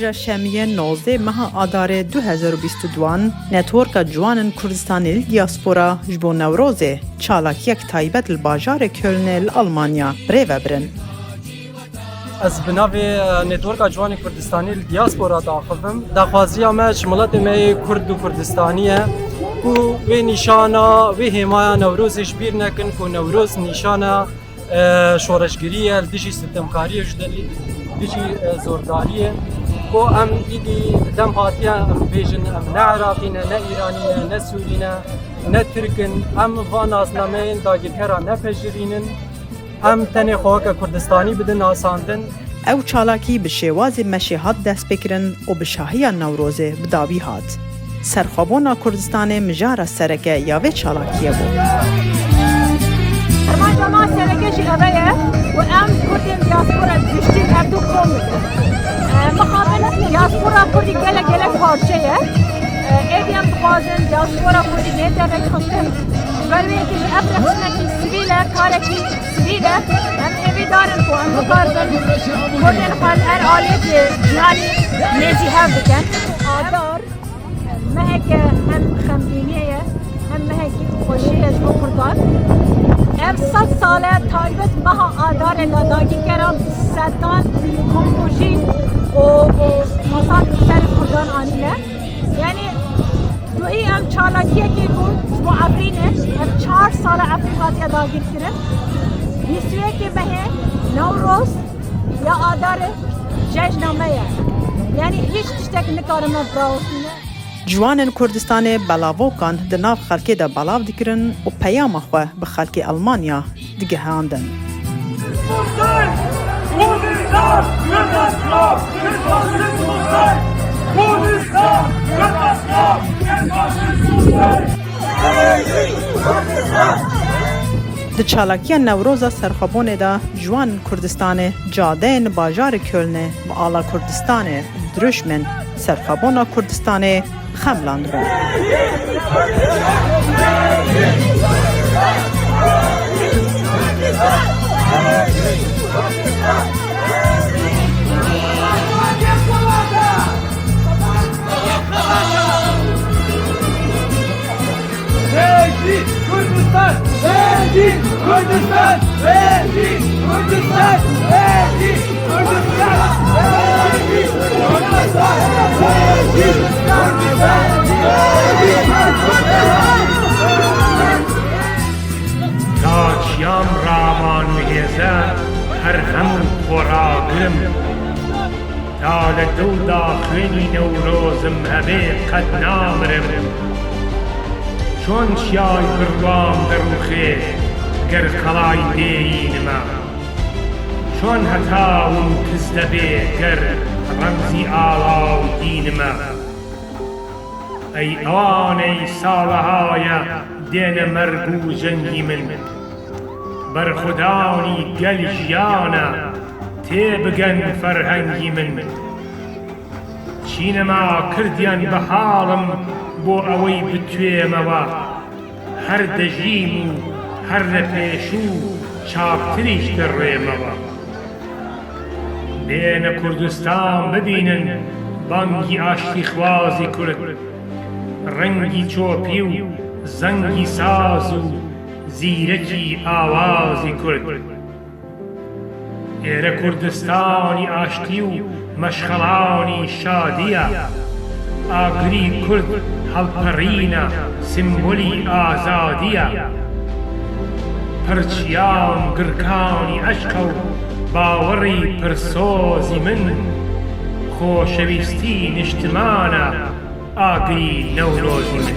روژا شمیه 19 ماه آدار 2022 نتورک جوانن کردستانی دیاسپورا جبو نوروزه چالاک یک تایبت الباجار کلن الالمانیا بریو برن. از بنابه نتورک جوان کردستانی دیاسپورا داخلم دخوازی ماش ملت می کرد و کردستانیه کو و نشانه و حمایت نوروزش بیر نکن کو نوروز نشانه شورشگریه دیجی ستمکاری جدلی دیجی زورداریه کو ام دیدی دم هاتیه ام بیجن ام نه عراقینه نه ایرانینه نه سورینه نه ترکن ام وانازنامه داگیرکرا نه پجرینن ام تنی خواهک کردستانی بدن آساندن او چالاکی به شواز مشیهات دست بکرن و به شاهی نوروزه بداوی هات. سرخوابونا کردستان مجار سرکه یاوه چالاکیه بود. ما جماعة سرکش اوه و ام کردین دیاسپورا دشتین اردو قوم مقابل دیاسپورا کردی گله پارچه ایدیم بخوازن دیاسپورا کردی نیده رکھتن بلوی که افرخشنه که سویله کارکی سویله هم ایوی دارن که هم بکاربن کردن خواهد هر آلیه که جهانی نیزی هم بکن آدار مهک هم خمدینیه هم مهک خوشیه جو کردان ام 100 ساله تایبت مها آدار لاداگی کرام ستان کمپوشی و مصاد سر کردان آنیله یعنی دوی ام چالاکیه که بود و افرینه ام 4 سال افریقاتی داگیر کرد نیستویه که مهه نوروز یا آدار جشنامه یعنی هیچ تشتک نکارم براوسینه جوانن کردستان بلاوکان د ناو خلکی د بلاو دکرن و پیام خو به خلکی المانیا دیگه هاندن. د چالاکی نوروز سرخوابونه دا جوان کردستان جادین باجار کلنه و آلا کردستان درشمن سرخوابونا کردستان خملاند بود. داچیام رامان و هزه هر همون خوراگرم دال دو داخلی نوروزم همه قد نامرم چون شیای بروام دروخه گر خلای دینما چون هتاون کزدبه گر رمزی آلا و دینما ای آن ای سالهای دین مرگو جنگی من بر خدانی گل جیانا تی بگن فرهنگی من چینما کردیان به حالم بو اوی بتوی موا هر دجیم و هر پیشو چاپتریش در روی موا بین کردستان ببینن بانگی آشتی خوازی کرد رنگی چوپی و زنگی ساز و زیرکی آوازی کرد ایره کردستانی آشتی و مشغلانی شادیه آگری کرد هلپرینا سمبولی آزادیه پرچیان گرکانی عشق و باوری پرسوزی من خوشویستی نشتمانا آگری نوروزی من